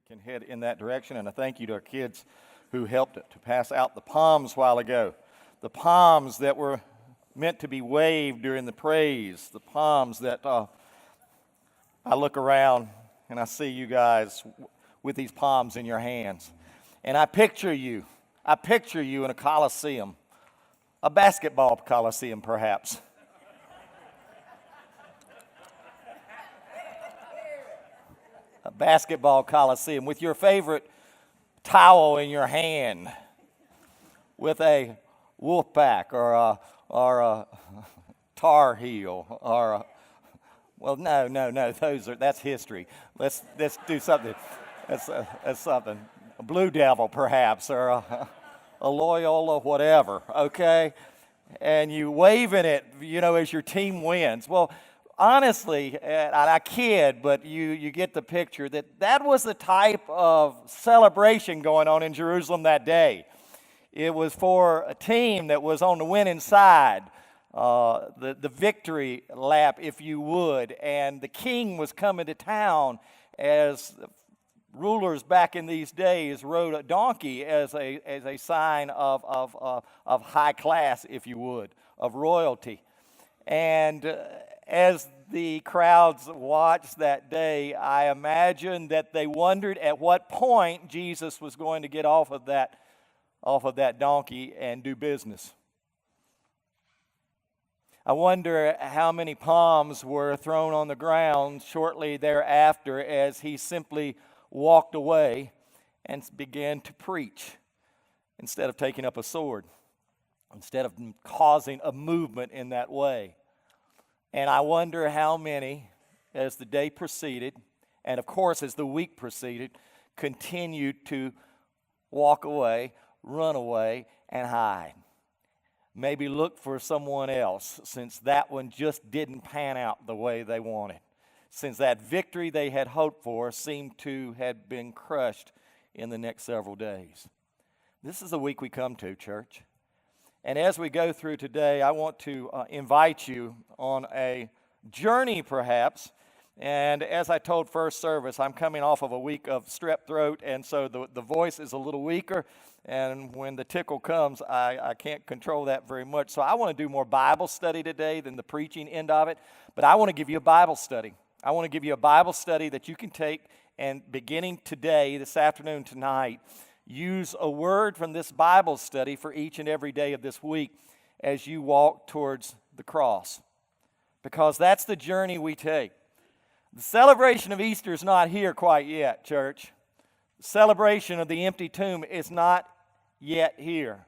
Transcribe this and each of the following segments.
can head in that direction. And a thank you to our kids who helped to pass out the palms a while ago. The palms that were meant to be waved during the praise. The palms that I look around and I see you guys with these palms in your hands. And I picture you in a coliseum, a basketball coliseum perhaps. A basketball coliseum with your favorite towel in your hand, with a wolf pack or a Tar Heel that's history. Let's do something. That's something. A Blue Devil perhaps, or a Loyola whatever. Okay, and you waving it, as your team wins. Well, honestly, and I kid, but you get the picture that was the type of celebration going on in Jerusalem that day. It was for a team that was on the winning side, the victory lap, if you would, and the king was coming to town, as rulers back in these days rode a donkey as a sign of high class, if you would, of royalty. And as the crowds watched that day, I imagine that they wondered at what point Jesus was going to get off of that donkey and do business. I wonder how many palms were thrown on the ground shortly thereafter as he simply walked away and began to preach instead of taking up a sword, instead of causing a movement in that way. And I wonder how many, as the day proceeded, and of course as the week proceeded, continued to walk away, run away, and hide. Maybe look for someone else, since that one just didn't pan out the way they wanted. Since that victory they had hoped for seemed to have been crushed in the next several days. This is the week we come to, church. And as we go through today, I want to invite you on a journey, perhaps. And as I told first service, I'm coming off of a week of strep throat, and so the voice is a little weaker. And when the tickle comes, I can't control that very much. So I want to do more Bible study today than the preaching end of it. But I want to give you a Bible study. I want to give you a Bible study that you can take, and beginning today, this afternoon, tonight, use a word from this Bible study for each and every day of this week as you walk towards the cross. Because that's the journey we take. The celebration of Easter is not here quite yet, church. The celebration of the empty tomb is not yet here.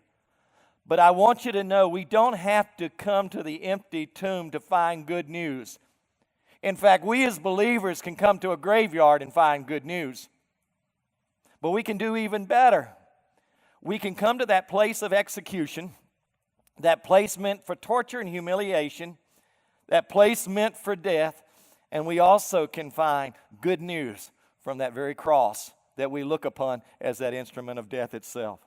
But I want you to know we don't have to come to the empty tomb to find good news. In fact, we as believers can come to a graveyard and find good news. But we can do even better. We can come to that place of execution, that place meant for torture and humiliation, that place meant for death, and we also can find good news from that very cross that we look upon as that instrument of death itself.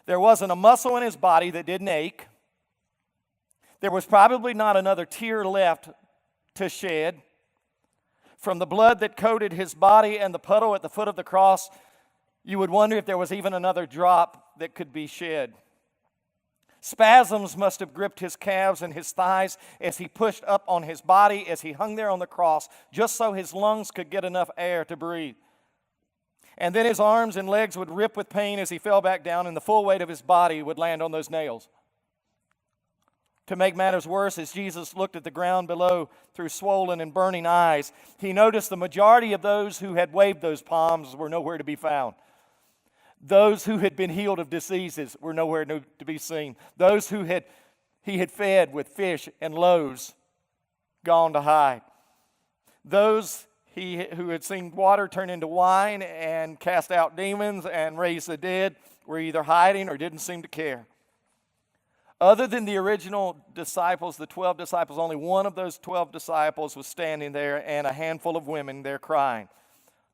There wasn't a muscle in his body that didn't ache. There was probably not another tear left to shed. From the blood that coated his body and the puddle at the foot of the cross, you would wonder if there was even another drop that could be shed. Spasms must have gripped his calves and his thighs as he pushed up on his body as he hung there on the cross, just so his lungs could get enough air to breathe. And then his arms and legs would rip with pain as he fell back down, and the full weight of his body would land on those nails. To make matters worse, as Jesus looked at the ground below through swollen and burning eyes, he noticed the majority of those who had waved those palms were nowhere to be found. Those who had been healed of diseases were nowhere to be seen. Those who he had fed with fish and loaves, gone to hide. Those who had seen water turn into wine and cast out demons and raise the dead were either hiding or didn't seem to care. Other than the original disciples, the 12 disciples, only one of those 12 disciples was standing there, and a handful of women there crying.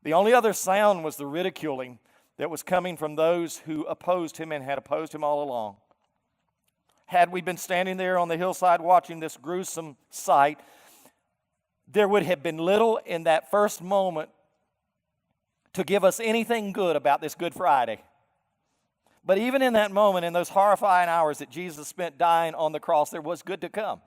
The only other sound was the ridiculing that was coming from those who opposed him and had opposed him all along. Had we been standing there on the hillside watching this gruesome sight, there would have been little in that first moment to give us anything good about this Good Friday. But even in that moment, in those horrifying hours that Jesus spent dying on the cross, there was good to come.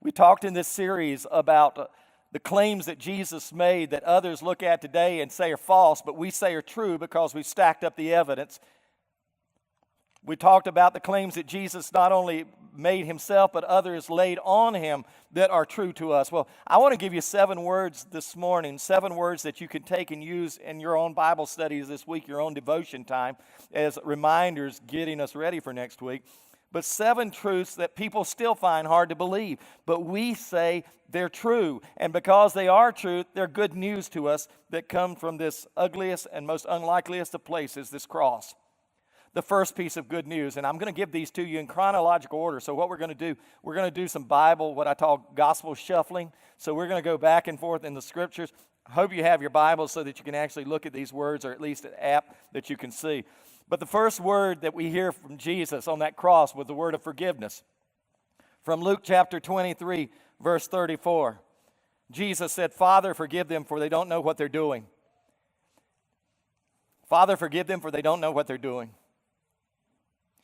We talked in this series about the claims that Jesus made that others look at today and say are false, but we say are true because we stacked up the evidence. We talked about the claims that Jesus not only made himself, but others laid on him that are true to us. Well, I want to give you 7 words this morning, 7 words that you can take and use in your own Bible studies this week, your own devotion time, as reminders getting us ready for next week. But 7 truths that people still find hard to believe, but we say they're true. And because they are true, they're good news to us that come from this ugliest and most unlikeliest of places, this cross. The first piece of good news, and I'm going to give these to you in chronological order. So what we're going to do some Bible, what I call gospel shuffling. So we're going to go back and forth in the scriptures. I hope you have your Bible so that you can actually look at these words, or at least an app that you can see. But the first word that we hear from Jesus on that cross was the word of forgiveness. From Luke chapter 23, verse 34. Jesus said, "Father, forgive them, for they don't know what they're doing." Father, forgive them, for they don't know what they're doing.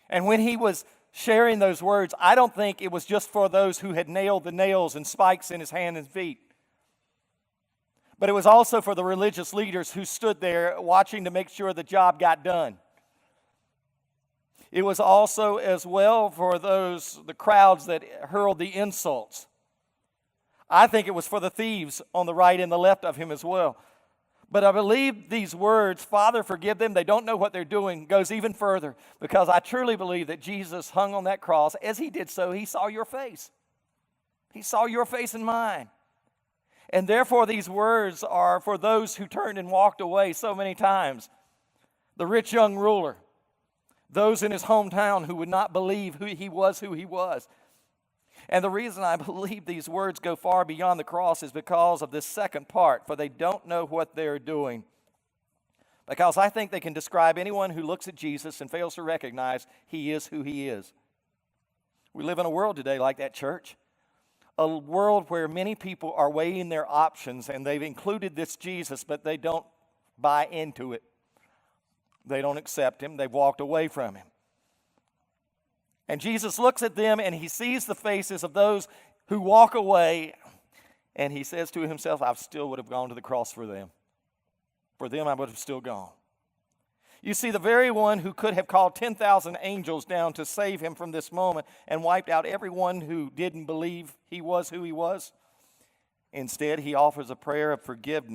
And when he was sharing those words, I don't think it was just for those who had nailed the nails and spikes in his hands and feet. But it was also for the religious leaders who stood there watching to make sure the job got done. It was also as well for the crowds that hurled the insults. I think it was for the thieves on the right and the left of him as well. But I believe these words, "Father, forgive them, they don't know what they're doing," goes even further, because I truly believe that Jesus hung on that cross. As he did so, he saw your face. He saw your face and mine. And therefore, these words are for those who turned and walked away so many times. The rich young ruler, those in his hometown who would not believe who he was. And the reason I believe these words go far beyond the cross is because of this second part, "for they don't know what they're doing." Because I think they can describe anyone who looks at Jesus and fails to recognize he is who he is. We live in a world today like that, church. A world where many people are weighing their options, and they've included this Jesus, but they don't buy into it. They don't accept him. They've walked away from him. And Jesus looks at them and he sees the faces of those who walk away, and he says to himself, "I still would have gone to the cross for them. For them, I would have still gone." You see, the very one who could have called 10,000 angels down to save him from this moment and wiped out everyone who didn't believe he was who he was, instead, he offers a prayer of forgiveness